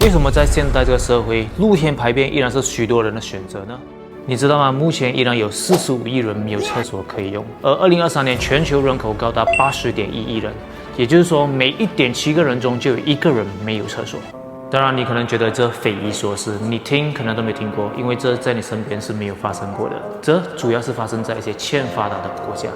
为什么在现代这个社会，露天排便依然是许多人的选择呢？你知道吗？目前依然有45亿人没有厕所可以用，而2023年全球人口高达80.1亿人，也就是说，每1.7个人中就有1个人没有厕所。当然，你可能觉得这匪夷所思，你听可能都没听过，因为这在你身边是没有发生过的。这主要是发生在一些欠发达的国家。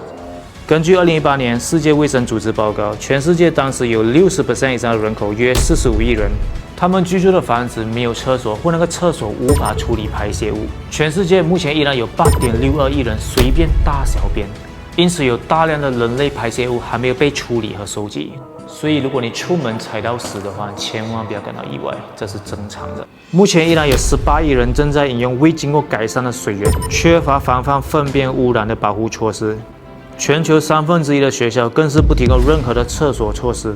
根据2018年世界卫生组织报告，全世界当时有60% 以上的人口，约45亿人，他们居住的房子没有厕所，或那个厕所无法处理排泄物。全世界目前依然有8.62亿人随便大小便，因此有大量的人类排泄物还没有被处理和收集。所以，如果你出门踩到屎的话，千万不要感到意外，这是正常的。目前依然有18亿人正在饮用未经过改善的水源，缺乏防范粪便污染的保护措施。全球1/3的学校更是不提供任何的厕所措施。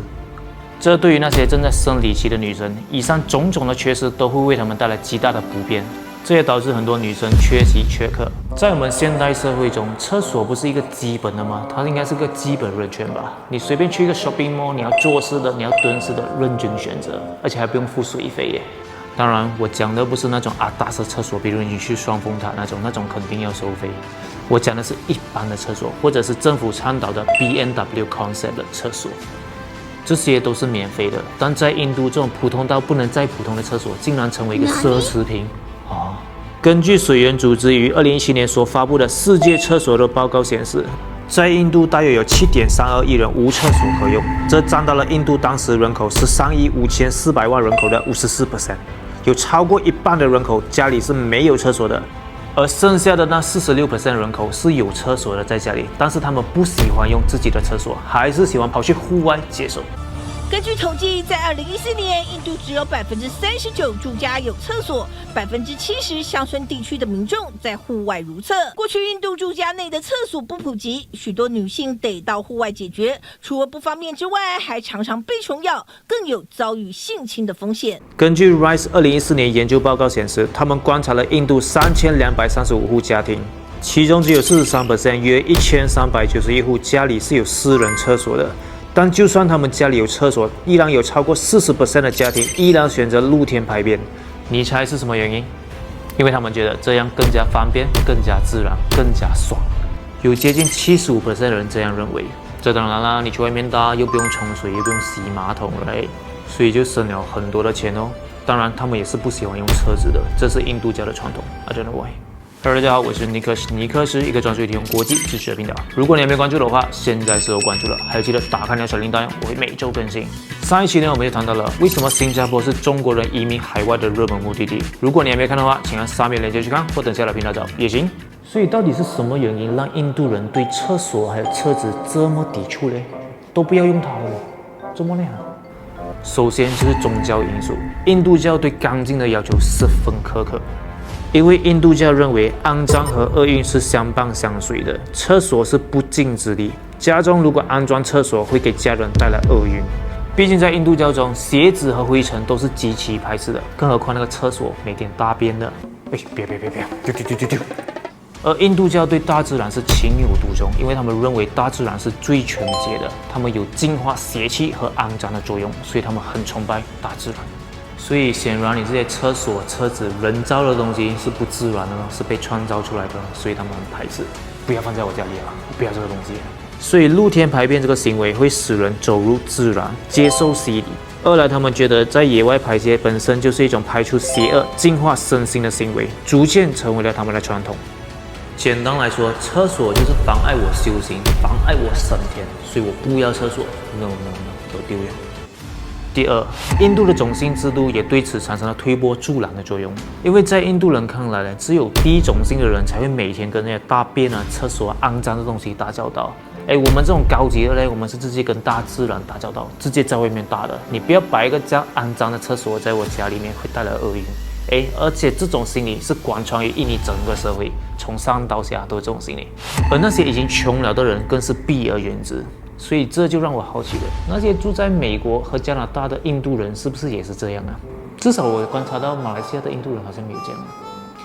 这对于那些正在生理期的女生，以上种种的缺失都会为她们带来极大的不便。这也导致很多女生缺席缺课。在我们现代社会中，厕所不是一个基本的吗？它应该是个基本人权吧？你随便去一个 shopping mall， 你要坐式的，你要蹲式的，任君选择，而且还不用付水费耶。当然，我讲的不是那种大式厕所，比如你去双峰塔那种肯定要收费。我讲的是一般的厕所，或者是政府倡导的 B&W concept 的厕所。这些都是免费的，但在印度这种普通到不能再普通的厕所，竟然成为一个奢侈品。根据水源组织于2017年所发布的世界厕所的报告显示，在印度大约有7.32亿人无厕所可用，这占到了印度当时人口13亿5400万人口的54%，有超过一半的人口家里是没有厕所的，而剩下的那46% 人口是有厕所的在家里，但是他们不喜欢用自己的厕所，还是喜欢跑去户外解手。根据统计，在2014年，印度只有39%住家有厕所，70%乡村地区的民众在户外如厕。过去印度住家内的厕所不普及，许多女性得到户外解决，除了不方便之外，还常常被虫咬，更有遭遇性侵的风险。根据 RISE 2014年研究报告显示，他们观察了印度3235户家庭，其中只有43%，约1391户家里是有私人厕所的。但就算他们家里有厕所，依然有超过40% 的家庭依然选择露天排便。你猜是什么原因？因为他们觉得这样更加方便、更加自然、更加爽。有接近75% 的人这样认为。这当然啦，你去外面搭又不用冲水，又不用洗马桶，right？所以就省了很多的钱哦。当然，他们也是不喜欢用车子的，这是印度教的传统。I don't know why。Hello， 大家好，我是尼克斯，尼克斯一个专注于提供国际知识的频道。如果你还没关注的话，现在是有关注了，还记得打开那小铃铛，我会每周更新。上一期呢，我们就谈到了为什么新加坡是中国人移民海外的热门目的地。如果你还没看的话，请按上面链接去看，或等下来频道找也行。所以到底是什么原因让印度人对厕所还有车子这么抵触呢？都不要用它了，怎么呢？首先就是宗教因素，印度教对干净的要求十分苛刻。因为印度教认为肮脏和厄运是相伴相随的，厕所是不净之地。家中如果安装厕所，会给家人带来厄运。毕竟在印度教中，鞋子和灰尘都是极其排斥的，更何况那个厕所每天大便的。别，丢。而印度教对大自然是情有独钟，因为他们认为大自然是最纯洁的，他们有净化邪气和肮脏的作用，所以他们很崇拜大自然。所以显然，你这些厕所、车子、人造的东西是不自然的，是被创造出来的，所以他们很排斥，不要放在我家里啊，不要这个东西。所以露天排便这个行为会使人走入自然，接受洗礼。二来，他们觉得在野外排泄本身就是一种排除邪恶、净化身心的行为，逐渐成为了他们的传统。简单来说，厕所就是妨碍我修行，妨碍我升天，所以我不要厕所。No， 都丢掉。第二，印度的种姓制度也对此产生了推波助澜的作用，因为在印度人看来呢，只有低种姓的人才会每天跟那些大便啊、厕所啊、肮脏的东西打交道。我们这种高级的呢，我们是直接跟大自然打交道，直接在外面打的。你不要摆一个这样肮脏的厕所在我家里面，会带来厄运。而且这种心理是贯穿于印尼整个社会，从上到下都有这种心理，而那些已经穷了的人更是避而远之。所以这就让我好奇了，那些住在美国和加拿大的印度人是不是也是这样啊？至少我观察到马来西亚的印度人好像没有这样。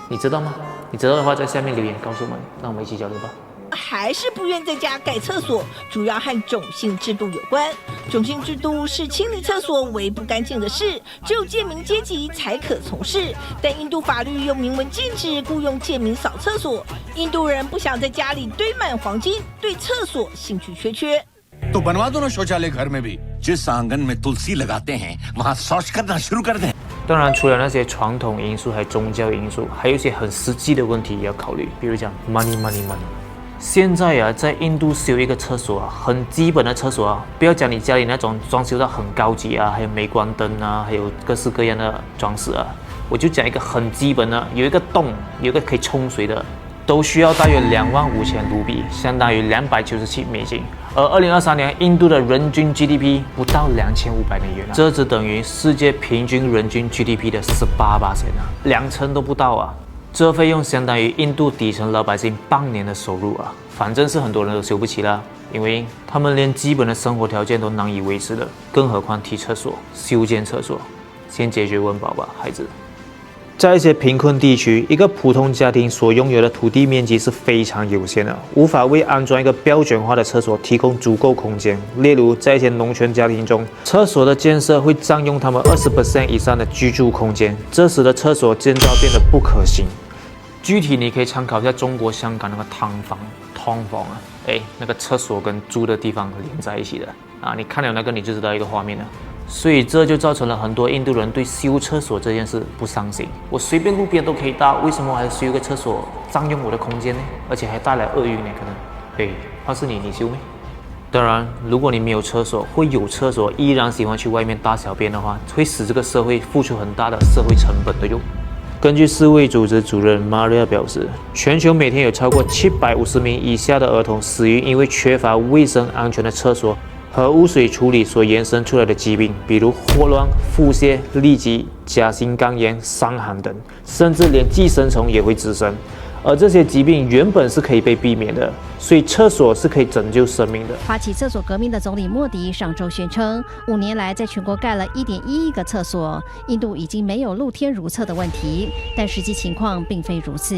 你知道吗？你知道的话，在下面留言告诉我们，让我们一起交流吧。还是不愿在家盖厕所，主要和种姓制度有关。种姓制度是清理厕所为不干净的事，只有贱民阶级才可从事。但印度法律又明文禁止雇佣贱民扫厕所。印度人不想在家里堆满黄金，对厕所兴趣缺缺。तो बनवा दो ना शौचालय घर में भी जिस आंगन में तुलसी लगाते हैं वहां शौच करना शुरू कर दें。当然，除了那些传统因素，还有宗教因素，还有一些很实际的问题也要考虑，比如讲 money。现在啊，在印度修一个厕所啊，很基本的厕所啊，不要讲你家里那种装修到很高级啊，还有镁光灯啊，还有各式各样的装饰啊，我就讲一个很基本的，有一个洞，有一个可以冲水的，都需要大约25000卢比，相当于297美金。而2023年，印度的人均 GDP 不到2500美元啊，这只等于世界平均人均 GDP 的18%啊，2成都不到啊。这费用相当于印度底层老百姓半年的收入啊，反正是很多人都修不起啦，因为他们连基本的生活条件都难以维持了，更何况提厕所、修建厕所，先解决温饱吧，孩子。在一些贫困地区，一个普通家庭所拥有的土地面积是非常有限的，无法为安装一个标准化的厕所提供足够空间。例如，在一些农村家庭中，厕所的建设会占用他们20% 以上的居住空间，这使得厕所建造变得不可行。具体你可以参考一下中国香港那个汤房啊，那个厕所跟住的地方连在一起的啊，你看了那个你就知道一个画面了。所以这就造成了很多印度人对修厕所这件事不上心。我随便路边都可以搭，为什么还修一个厕所占用我的空间呢？而且还带来厄运呢？可能，怕是你修没？当然，如果你没有厕所，会有厕所依然喜欢去外面大小便的话，会使这个社会付出很大的社会成本的哟。根据世卫组织主任 Maria 表示，全球每天有超过750名以下的儿童死于因为缺乏卫生安全的厕所和污水处理所延伸出来的疾病，比如霍乱、腹泻、痢疾、甲型肝炎、伤寒等，甚至连寄生虫也会滋生。而这些疾病原本是可以被避免的，所以厕所是可以拯救生命的。发起厕所革命的总理莫迪上周宣称，5年来在全国盖了1.1亿个厕所，印度已经没有露天如厕的问题，但实际情况并非如此。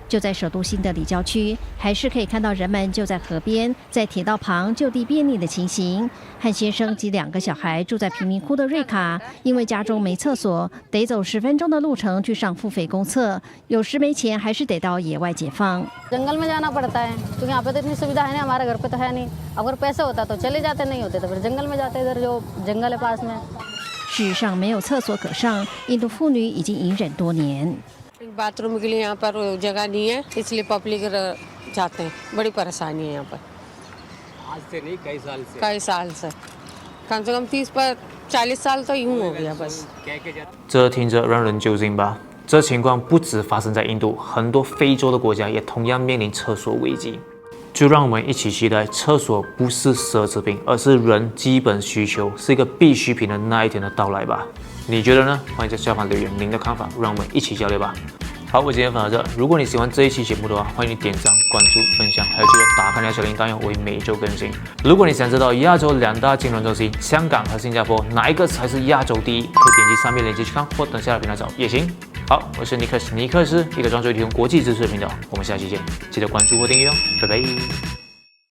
就在首都新德里郊区，还是可以看到人们就在河边、在铁道旁就地便利的情形。汉先生及2个小孩住在贫民窟的瑞卡，因为家中没厕所，得走10分钟的路程去上付费公厕，有时没钱还是得到野外解放。जंगल में जाना पड़ता है क्योंकि यहाँ पे तो इतनी सुविधा है नहीं, हमारे घर पे तो है नहीं। अगर पैसे होता तो चले जाते, नहीं होते तो फिर जंगल में जाते, इधर जो जंगल है पास में। 事实上，没有厕所可上，印度妇女已经隐忍多年。बाथरूम के लिए यहाँ पर जगह नहीं है, इसलिए पब्लिक जाते हैं, बड़ी परेशानी है यहाँ पर। आज से नहीं, कई साल से कम से कम 30-40 साल तो यूं हो गया बस। 这听着让人揪心吧？这情况不只发生在印度，很多非洲的国家也同样面临厕所危机。就让我们一起期待，厕所不是奢侈品，而是人基本需求，是一个必需品的那一天的到来吧。你觉得呢？欢迎在下方留言您的看法，让我们一起交流吧。好，我今天分享到这。如果你喜欢这一期节目的话，欢迎你点赞、关注、分享，还有记得打开那小铃铛，我会每周更新。如果你想知道亚洲2大金融中心香港和新加坡哪一个才是亚洲第一，可以点击上面链接去看，或等下来平台找也行。好，我是尼克斯，一个专注提供国际知识的频道。我们下期见，记得关注或订阅哦，拜拜。